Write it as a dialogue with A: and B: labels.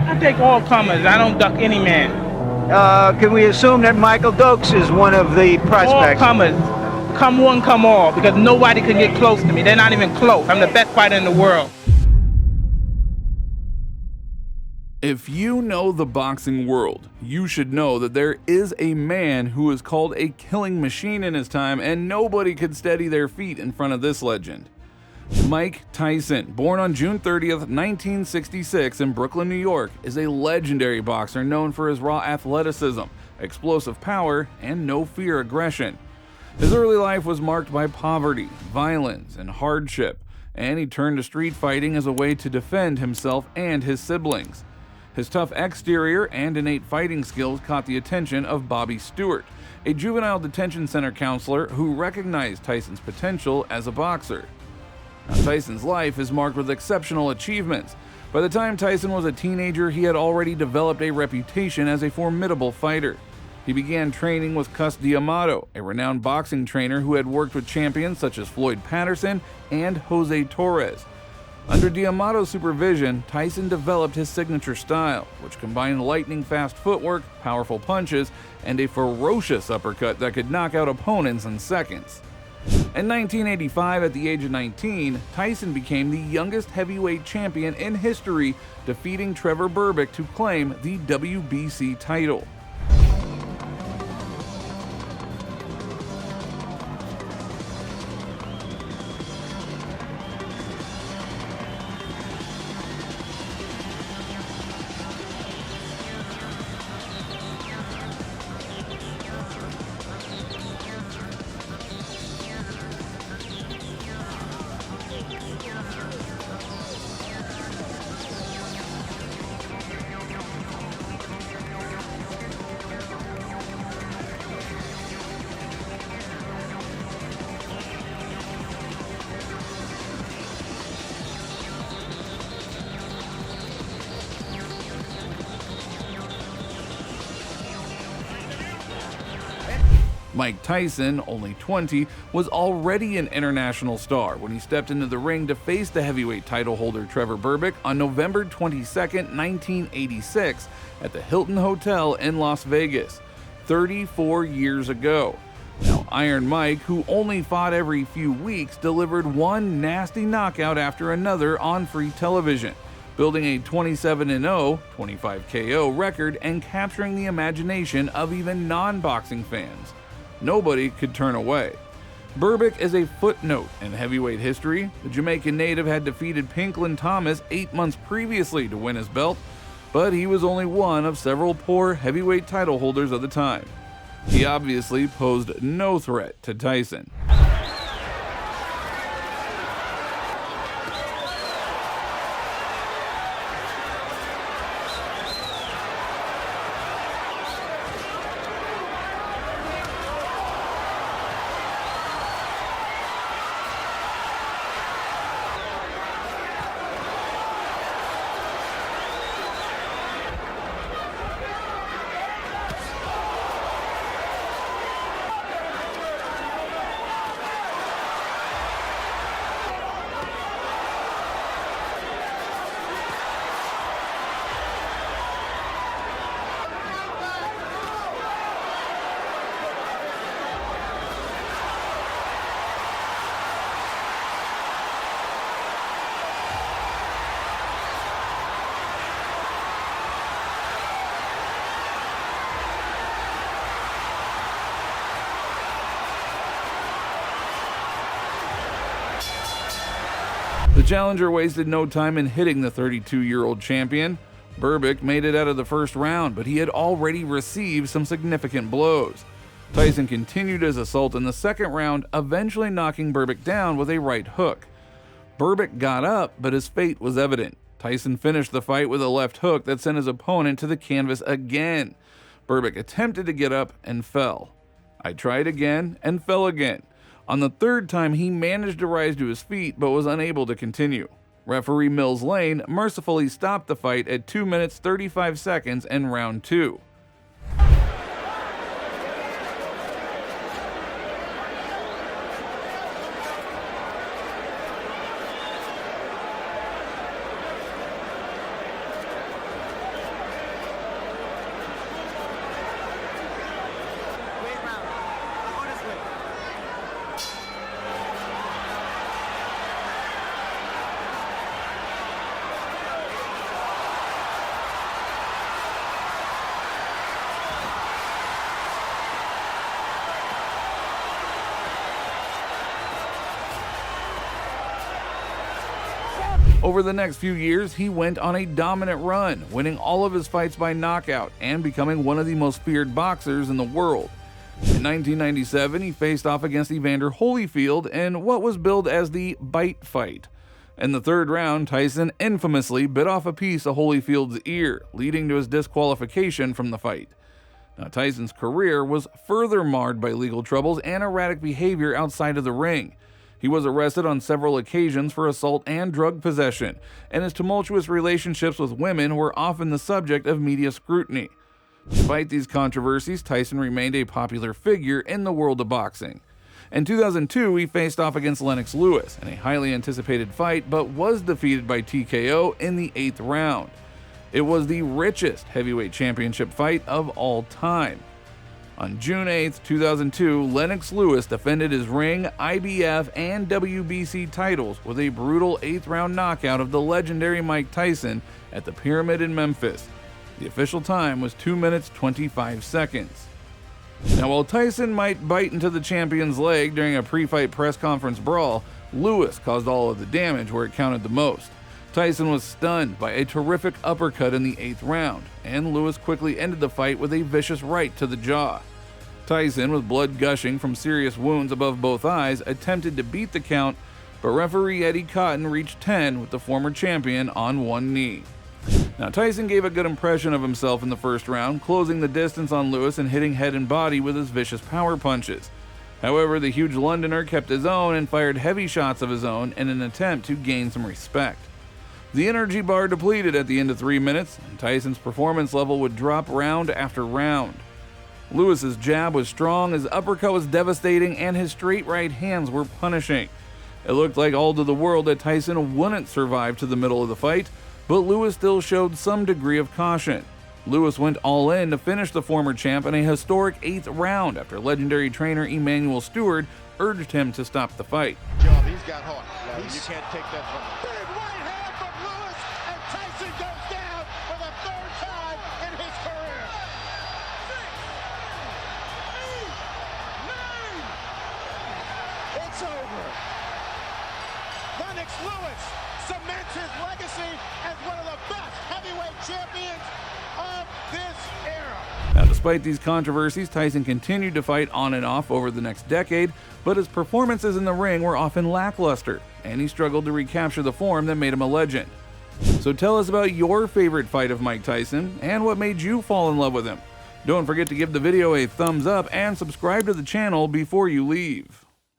A: I take all comers. I don't duck any man.
B: Can we assume that Michael Dokes is one of the
A: All
B: prospects?
A: comers. Come one, come all, because nobody can get close to me. They're not even close. I'm the best fighter in the world.
C: If you know the boxing world, you should know that there is a man who is called a killing machine in his time, and nobody could steady their feet in front of this legend. Mike Tyson, born on June 30th, 1966 in Brooklyn, New York, is a legendary boxer known for his raw athleticism, explosive power, and no fear aggression. His early life was marked by poverty, violence, and hardship, and he turned to street fighting as a way to defend himself and his siblings. His tough exterior and innate fighting skills caught the attention of Bobby Stewart, a juvenile detention center counselor who recognized Tyson's potential as a boxer. Now, Tyson's life is marked with exceptional achievements. By the time Tyson was a teenager, he had already developed a reputation as a formidable fighter. He began training with Cus D'Amato, a renowned boxing trainer who had worked with champions such as Floyd Patterson and Jose Torres. Under D'Amato's supervision, Tyson developed his signature style, which combined lightning-fast footwork, powerful punches, and a ferocious uppercut that could knock out opponents in seconds. In 1985, at the age of 19, Tyson became the youngest heavyweight champion in history, defeating Trevor Berbick to claim the WBC title. Mike Tyson, only 20, was already an international star when he stepped into the ring to face the heavyweight title holder Trevor Berbick on November 22, 1986, at the Hilton Hotel in Las Vegas, 34 years ago. Now, Iron Mike, who only fought every few weeks, delivered one nasty knockout after another on free television, building a 27-0, 25 KO record and capturing the imagination of even non-boxing fans. Nobody could turn away. Berbick is a footnote in heavyweight history. The Jamaican native had defeated Pinklin Thomas 8 months previously to win his belt, but he was only one of several poor heavyweight title holders of the time. He obviously posed no threat to Tyson. The challenger wasted no time in hitting the 32-year-old champion. Berbick made it out of the first round, but he had already received some significant blows. Tyson continued his assault in the second round, eventually knocking Berbick down with a right hook. Berbick got up, but his fate was evident. Tyson finished the fight with a left hook that sent his opponent to the canvas again. Berbick attempted to get up and fell. I tried again and fell again. On the third time, he managed to rise to his feet but was unable to continue. Referee Mills Lane mercifully stopped the fight at 2 minutes 35 seconds in round 2. Over the next few years, he went on a dominant run, winning all of his fights by knockout and becoming one of the most feared boxers in the world. In 1997, he faced off against Evander Holyfield in what was billed as the bite fight. In the third round, Tyson infamously bit off a piece of Holyfield's ear, leading to his disqualification from the fight. Now, Tyson's career was further marred by legal troubles and erratic behavior outside of the ring. He was arrested on several occasions for assault and drug possession, and his tumultuous relationships with women were often the subject of media scrutiny. Despite these controversies, Tyson remained a popular figure in the world of boxing. In 2002, he faced off against Lennox Lewis in a highly anticipated fight, but was defeated by TKO in the 8th round. It was the richest heavyweight championship fight of all time. On June 8, 2002, Lennox Lewis defended his ring, IBF, and WBC titles with a brutal 8th round knockout of the legendary Mike Tyson at the Pyramid in Memphis. The official time was 2 minutes 25 seconds. Now, while Tyson might bite into the champion's leg during a pre-fight press conference brawl, Lewis caused all of the damage where it counted the most. Tyson was stunned by a terrific uppercut in the 8th round, and Lewis quickly ended the fight with a vicious right to the jaw. Tyson, with blood gushing from serious wounds above both eyes, attempted to beat the count, but referee Eddie Cotton reached 10 with the former champion on one knee. Now, Tyson gave a good impression of himself in the first round, closing the distance on Lewis and hitting head and body with his vicious power punches. However, the huge Londoner kept his own and fired heavy shots of his own in an attempt to gain some respect. The energy bar depleted at the end of 3 minutes, and Tyson's performance level would drop round after round. Lewis's jab was strong, his uppercut was devastating, and his straight right hands were punishing. It looked like all to the world that Tyson wouldn't survive to the middle of the fight, but Lewis still showed some degree of caution. Lewis went all in to finish the former champ in a historic 8th round after legendary trainer Bobby Stewart urged him to stop the fight.
D: He's got heart. You can't take that from him. Big right hand from Lewis, and Tyson goes down for the 3rd time in his career. 6, 8, 9. It's over. Lennox Lewis cements his legacy as one of the best heavyweight champions of this era.
C: Now, despite these controversies, Tyson continued to fight on and off over the next decade, but his performances in the ring were often lackluster, and he struggled to recapture the form that made him a legend. So tell us about your favorite fight of Mike Tyson, and what made you fall in love with him. Don't forget to give the video a thumbs up and subscribe to the channel before you leave.